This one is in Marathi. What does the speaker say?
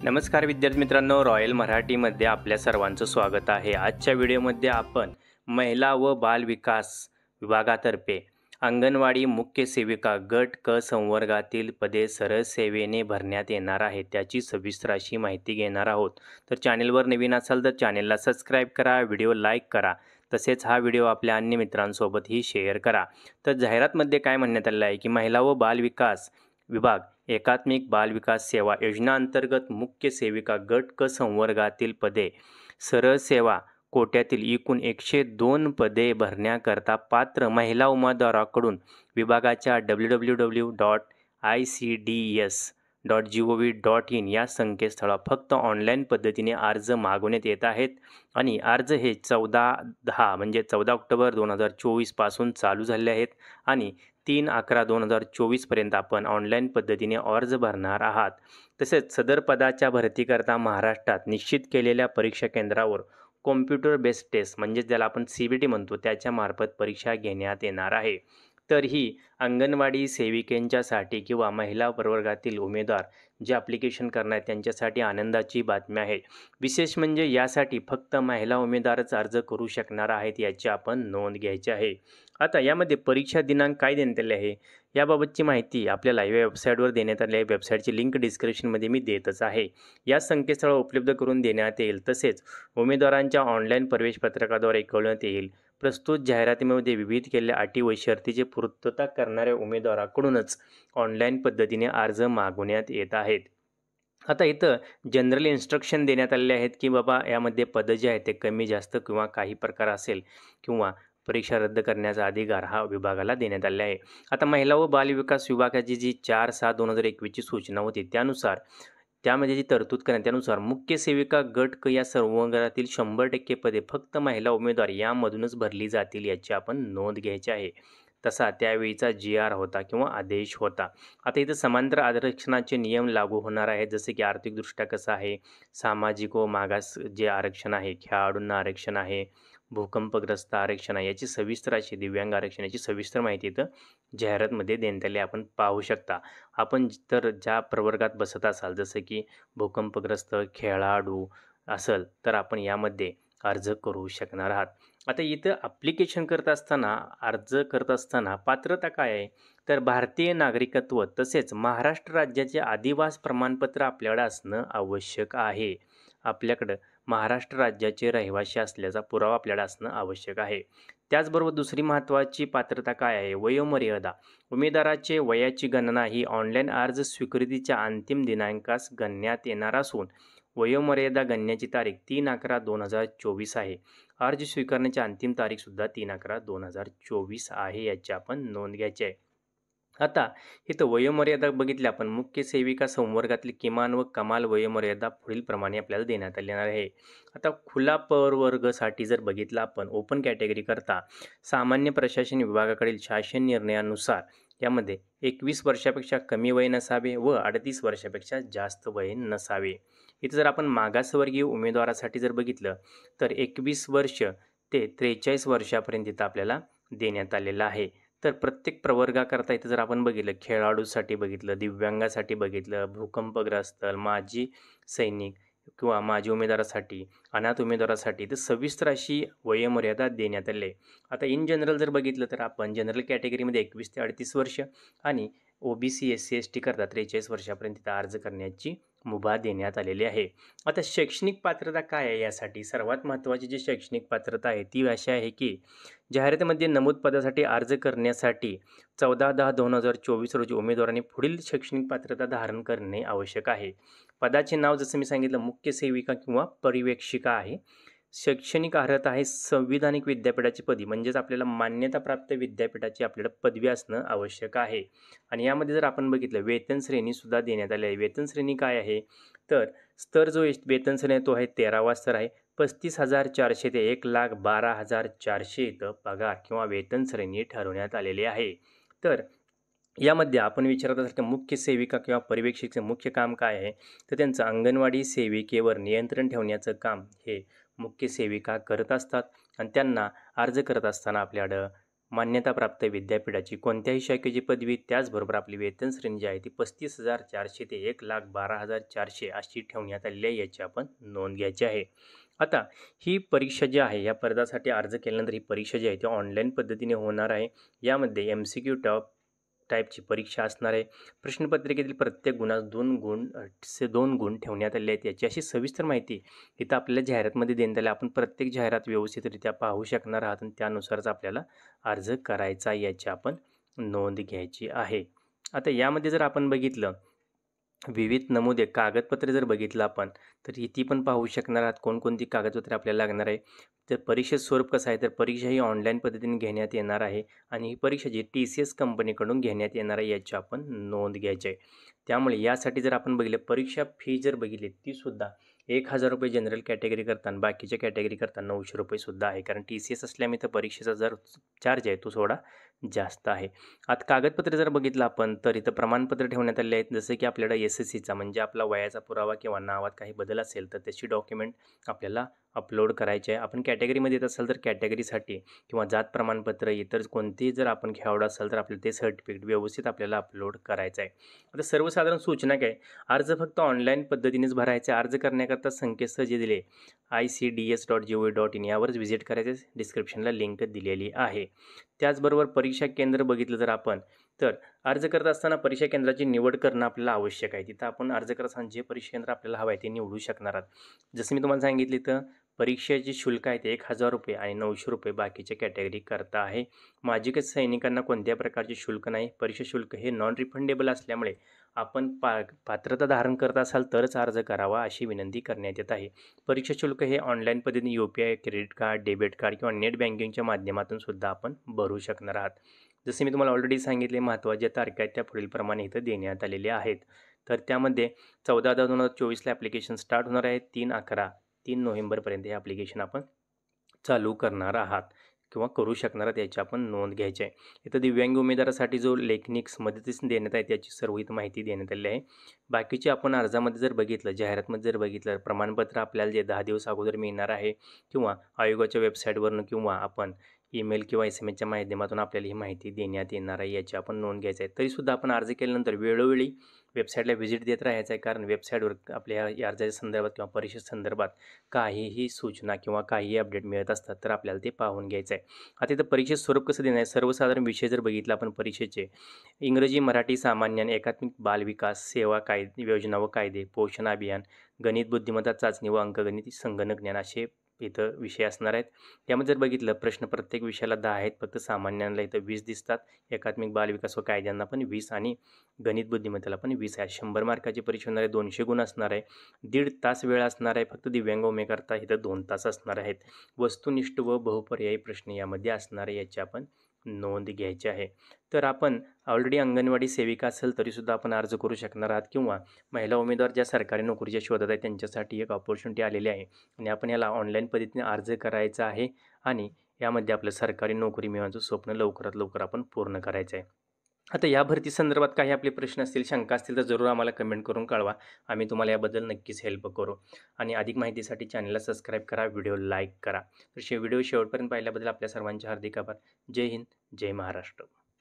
नमस्कार विद्यार्थी मित्रांनो, रॉयल मराठीमध्ये आपल्या सर्वांचं स्वागत आहे। आजच्या व्हिडिओमध्ये आपण महिला व बाल विकास विभागातर्फे अंगणवाडी मुख्य सेविका गट क संवर्गातील पदे सरळ सेवेने भरण्यात येणार आहे, त्याची सविस्तर अशी माहिती घेणार आहोत। तर चॅनेलवर नवीन असाल तर चॅनेलला सबस्क्राईब करा, व्हिडिओ लाईक करा, तसेच हा व्हिडिओ आपल्या अन्य मित्रांसोबतही शेअर करा। तर जाहिरातमध्ये काय म्हणण्यात आलं आहे की महिला व बाल विकास विभाग एकात्मिक बाल विकास सेवा योजना अंतर्गत मुख्य सेविका गट क संवर्गातील पदे सरळ सेवा कोट्यातील एकूण 102 पदे भरण्याकरता पात्र महिला उमेदवाराकडून विभागाच्या www.icds.gov.in या संकेतस्थळावर फक्त ऑनलाईन पद्धतीने अर्ज मागवण्यात येत आहेत आणि अर्ज हे 14/10 म्हणजे 14 ऑक्टोबर 2024 पासून चालू झाले आहेत आणि 3/11/2024 पर्यंत आपण ऑनलाईन पद्धतीने अर्ज भरणार आहात। तसेच सदर पदाच्या भरतीकरता महाराष्ट्रात निश्चित केलेल्या परीक्षा केंद्रावर कॉम्प्युटर बेस्ड टेस्ट म्हणजे ज्याला आपण CBT म्हणतो त्याच्या मार्फत परीक्षा घेण्यात येणार आहे। तर ही अंगणवाडी सेविकांच्यासाठी किंवा महिला प्रवर्गातील उमेदवार जे ॲप्लिकेशन करणार त्यांच्यासाठी आनंदाची बातमी आहे। विशेष म्हणजे यासाठी फक्त महिला उमेदवारच अर्ज करू शकणार आहेत याची आपण नोंद घ्यायची आहे। आता यामध्ये परीक्षा दिनांक काय देण्यात आले आहे याबाबतची माहिती आपल्याला या वेबसाईटवर देण्यात आली आहे। वेबसाईटची लिंक डिस्क्रिप्शनमध्ये मी देतच आहे। या संकेतस्थळावर उपलब्ध करून देण्यात येईल। तसेच उमेदवारांच्या ऑनलाईन प्रवेश पत्रकाद्वारे कळवण्यात येईल। प्रस्तुत जाहिरातीमध्ये विविध केलेल्या अटी व शर्तीची पूर्तता करणाऱ्या उमेदवाराकडूनच ऑनलाईन पद्धतीने अर्ज मागवण्यात येत आहेत। आता इथं जनरल इन्स्ट्रक्शन देण्यात आलेले आहेत की बाबा यामध्ये पदं जे आहेत ते कमी जास्त किंवा काही प्रकार असेल किंवा परीक्षा रद्द करण्याचा अधिकार हा विभागाला देण्यात आलेला आहे। आता महिला व बालविकास विभागाची जी 4/6/2021ची सूचना होती त्यानुसार त्यामध्ये जी तरतूद करण्यात त्यानुसार मुख्य सेविका गट क या संवर्गातील 100% पदे फक्त महिला उमेदवार यामधूनच भरली जातील याची आपण नोंद घ्यायची आहे। तसा त्यावेळीचा GR होता किंवा आदेश होता। आता इथं समांतर आरक्षणाचे नियम लागू होणार आहेत, जसे की आर्थिकदृष्ट्या कसं आहे, सामाजिक व मागास जे आरक्षण आहे, खेळाडूंना आरक्षण आहे, भूकंपग्रस्त आरक्षण आहे, याची सविस्तर अशी दिव्यांग आरक्षण याची सविस्तर माहिती इथं जाहिरातमध्ये देण्यात आली आपण पाहू शकता। आपण तर ज्या प्रवर्गात बसत असाल जसं की भूकंपग्रस्त खेळाडू असेल तर आपण यामध्ये अर्ज करू शकणार आहात। आता इथं ॲप्लिकेशन अर्ज करत असताना पात्रता काय आहे तर भारतीय नागरिकत्व तसेच महाराष्ट्र राज्याचे अधिवास प्रमाणपत्र आपल्याकडे असणं आवश्यक आहे। आपल्याकडं महाराष्ट्र राज्याचे रहिवासी असल्याचा पुरावा आपल्याला असणं आवश्यक आहे। त्याचबरोबर दुसरी महत्त्वाची पात्रता काय आहे, वयोमर्यादा। उमेदवाराचे वयाची गणना ही ऑनलाईन अर्ज स्वीकृतीच्या अंतिम दिनांकास गणण्यात येणार असून वयोमर्यादा गणण्याची तारीख 3/11/2024 आहे। अर्ज स्वीकारण्याची अंतिम तारीखसुद्धा 3/11/2024 आहे याची आपण नोंद घ्यायची आहे। आता इथं वयोमर्यादा बघितली आपण मुख्य सेविका संवर्गातील किमान व कमाल वयोमर्यादा पुढीलप्रमाणे आपल्याला देण्यात आलेली आहे। आता खुला प्रवर्गासाठी जर बघितलं आपण ओपन कॅटेगरी करता सामान्य प्रशासन विभागाकडील शासन निर्णयानुसार यामध्ये 21 वर्षापेक्षा कमी वय नसावे व 38 वर्षापेक्षा जास्त वय नसावे। इथं जर आपण मागासवर्गीय उमेदवारासाठी जर बघितलं तर 21 वर्ष ते 43 वर्षापर्यंत इथं आपल्याला देण्यात आलेलं आहे। तर प्रत्येक प्रवर्गाकरता इथं जर आपण बघितलं खेळाडूसाठी बघितलं, दिव्यांगासाठी बघितलं, भूकंपग्रस्त, माजी सैनिक किंवा माजी उमेदवारासाठी, अनाथ उमेदवारासाठी तर सविस्तर अशी वयोमर्यादा देण्यात आली आहे। आता इन जनरल जर बघितलं तर आपण जनरल कॅटेगरीमध्ये 21 ते 38 वर्ष आणि OBC SC ST करता 43 वर्षापर्यंत इथं अर्ज करण्याची मुभा देण्यात आलेली आहे। आता शैक्षणिक पात्रता काय आहे यासाठी सर्वात महत्त्वाची जी शैक्षणिक पात्रता आहे ती अशी आहे की जाहिरातीमध्ये नमूद पदासाठी अर्ज करण्यासाठी 14/10/2024 रोजी उमेदवारांनी पुढील शैक्षणिक पात्रता धारण करणे आवश्यक आहे। पदाचे नाव जसं मी सांगितलं मुख्य सेविका किंवा पर्यवेक्षिका आहे। शैक्षणिक अर्हता आहे संविधानिक विद्यापीठाची पदवी म्हणजेच आपल्याला मान्यताप्राप्त विद्यापीठाची आपल्याला पदवी असणं आवश्यक आहे। आणि यामध्ये जर आपण बघितलं वेतन श्रेणीसुद्धा देण्यात आली आहे। वेतन श्रेणी काय आहे तर स्तर जो वेतन श्रेणी तो आहे 13वा स्तर आहे। 35,400 ते 1,12,400 इथं पगार किंवा वेतन श्रेणी ठरवण्यात आलेली आहे। तर यामध्ये आपण विचारत असाल की मुख्य सेविका किंवा पर्यवेक्षकाचे मुख्य काम काय आहे तर त्यांचं अंगणवाडी सेविकेवर नियंत्रण ठेवण्याचं काम हे मुख्य सेविका करत असतात आणि त्यांना अर्ज करत असताना आपल्याकडं मान्यताप्राप्त विद्यापीठाची कोणत्याही शाखेची पदवी, त्याचबरोबर आपली वेतन श्रेणी जी आहे ती 35,400 ते 1,12,400 अशी ठेवण्यात आलेली आहे, याची आपण नोंद घ्यायची आहे. आता ही परीक्षा जी आहे, या पदासाठी अर्ज केल्यानंतर ही परीक्षा जी आहे ती ऑनलाईन पद्धतीने होणार आहे. यामध्ये MCQ टाईपची परीक्षा असणार आहे. प्रश्नपत्रिकेतील प्रत्येक गुणास 2 गुण ठेवण्यात आले आहेत. याची अशी सविस्तर माहिती इथं आपल्याला जाहिरातमध्ये देण्यात आली. आपण प्रत्येक जाहिरात व्यवस्थितरित्या पाहू शकणार आहात आणि त्यानुसारच आपल्याला अर्ज करायचा, याची आपण नोंद घ्यायची आहे. आता यामध्ये जर आपण बघितलं विविध नमुने कागदपत्रे जर बघितलं आपण, तर ती पण पाहू शकणार आहात कोणकोणती कागदपत्रे आपल्याला लागणार आहे. तर परीक्षेचं स्वरूप कसं आहे, तर परीक्षा ही ऑनलाईन पद्धतीने घेण्यात येणार आहे आणि ही परीक्षा जी TCS कंपनीकडून घेण्यात येणार आहे, याची आपण नोंद घ्यायची आहे. त्यामुळे यासाठी जर आपण बघितलं परीक्षा फी जर बघितली तीसुद्धा ₹1,000 जनरल कॅटेगरी करता आणि बाकीच्या कॅटेगरी करता ₹900 सुद्धा आहे. कारण TCS असल्यामुळे तर परीक्षेचा जर चार्ज आहे तो थोडा जास्त आहे. आता कागदपत्रे जर बघितलं आपण, तर इथं प्रमाणपत्र ठेवण्यात आले आहेत. जसं की आपल्याला SSCचा म्हणजे आपला वयाचा पुरावा किंवा नावात काही बदल असेल तर त्याची डॉक्युमेंट आपल्याला अपलोड करायचे आहे. आपण कॅटेगरीमध्ये येत असाल तर कॅटेगरीसाठी किंवा जात प्रमाणपत्र इतर कोणतेही जर आपण खेळाडू असाल तर आपल्याला ते सर्टिफिकेट व्यवस्थित आपल्याला अपलोड करायचं आहे. आता सर्वसाधारण सूचना काय, अर्ज फक्त ऑनलाईन पद्धतीनेच भरायचा आहे. अर्ज करण्याकरता संकेतस्थळ जे दिले ICDS.gov.in यावरच व्हिजिट करायचे. डिस्क्रिप्शनला लिंक दिलेली आहे. त्याचबरोबर परीक्षा केंद्र बघितलं जर आपण, तर अर्ज करत असताना परीक्षा केंद्राची निवड करणं आपल्याला आवश्यक आहे. तिथं आपण अर्ज करत असताना जे परीक्षा केंद्र आपल्याला हवं आहे ते निवडू शकणार आहात. जसं मी तुम्हाला सांगितले तर परीक्षेचे शुल्क आहे ते ₹1,000 आणि ₹900 बाकीच्या कॅटेगरी करता आहे. माजी सैनिकांना कोणत्याही प्रकारचे शुल्क नाही. परीक्षा शुल्क हे नॉन रिफंडेबल असल्यामुळे आपण पात्रता धारण करत असाल तरच अर्ज करावा अशी विनंती करण्यात येत आहे. परीक्षा शुल्क हे ऑनलाईन पद्धतीने UPI, credit card, debit card किंवा नेट बँकिंगच्या माध्यमातून सुद्धा आपण भरू शकणार आहात. जसे मी तुम्हाला ऑलरेडी सांगितले महत्त्वाच्या तारखा आहेत त्या पुढीलप्रमाणे इथं देण्यात आलेल्या आहेत. तर त्यामध्ये 14/10/2024ला ॲप्लिकेशन स्टार्ट होणार आहे. 3 नोव्हेंबरपर्यंत हे ॲप्लिकेशन आपण चालू करणार आहात किंवा करू शकणार आहात, याची आपण नोंद घ्यायची आहे. इथं दिव्यांग उमेदवारासाठी जो लेखनिक मदतीस देण्यात आहे त्याची सर्व इथं माहिती देण्यात आली आहे. बाकीचे आपण अर्जामध्ये जर बघितलं, जाहिरातमध्ये जर बघितलं, प्रमाणपत्र आपल्याला जे 10 दिवस अगोदर मिळणार आहे किंवा आयोगाच्या वेबसाईटवरून किंवा आपण ईमेल किंवा SMS च्या माध्यमातून आपल्याला ही माहिती देण्यात येणार आहे, याची आपण नोंद घ्यायची आहे. तरीसुद्धा आपण अर्ज केल्यानंतर वेळोवेळी वेबसाईटला व्हिजिट देत राहायचं आहे. कारण वेबसाईटवर आपल्या या अर्जाच्या संदर्भात किंवा परीक्षेसंदर्भात काहीही सूचना किंवा काहीही अपडेट मिळत असतात तर आपल्याला ते पाहून घ्यायचं आहे. आता इथं परीक्षेचं स्वरूप कसं देणार आहे, सर्वसाधारण विषय जर बघितला आपण परीक्षेचे, इंग्रजी, मराठी, सामान्य आणि एकात्मिक बालविकास, सेवा कायदे, योजना व कायदे, पोषण अभियान, गणित, बुद्धिमत्ता चाचणी व अंकगणित, संगणक ज्ञान असे इथं विषय असणार आहेत. त्यामध्ये जर बघितलं प्रश्न प्रत्येक विषयाला 10 आहेत. फक्त सामान्यांना इथं 20 दिसतात. एकात्मिक बालविकास व कायद्यांना पण 20 आणि गणित बुद्धिमत्तेला पण 20 आहे. 100 मार्काची परीक्षा होणार आहे. 200 गुण असणार आहे. 1.5 तास वेळ असणार आहे. फक्त दिव्यांग उमेदवाराकरता इथं 2 तास असणार आहेत. वस्तुनिष्ठ व बहुपर्यायी प्रश्न यामध्ये असणार आहे, याची आपण नोंद घ्यायची आहे. तर आपण ऑलरेडी अंगणवाडी सेविका असेल तरीसुद्धा आपण अर्ज करू शकणार आहात किंवा महिला उमेदवार ज्या सरकारी नोकरीच्या शोधात आहेत त्यांच्यासाठी एक अपॉर्च्युनिटी आलेली आहे आणि आपण याला ऑनलाईन पद्धतीने अर्ज करायचा आहे आणि यामध्ये आपलं सरकारी नोकरी मिळवण्याचं स्वप्न लवकरात लवकर आपण पूर्ण करायचं आहे. आता या भरती संदर्भात काही आपले प्रश्न असतील, शंका असतील तर जरूर आम्हाला कमेंट करून कळवा. आम्ही तुम्हाला याबद्दल नक्कीच हेल्प करू आणि अधिक माहितीसाठी चॅनलला सबस्क्राईब करा, व्हिडिओ लाईक करा. तर व्हिडिओ शेवटपर्यंत पाहिल्याबद्दल आपल्या सर्वांचे हार्दिक आभार. जय हिंद, जय महाराष्ट्र.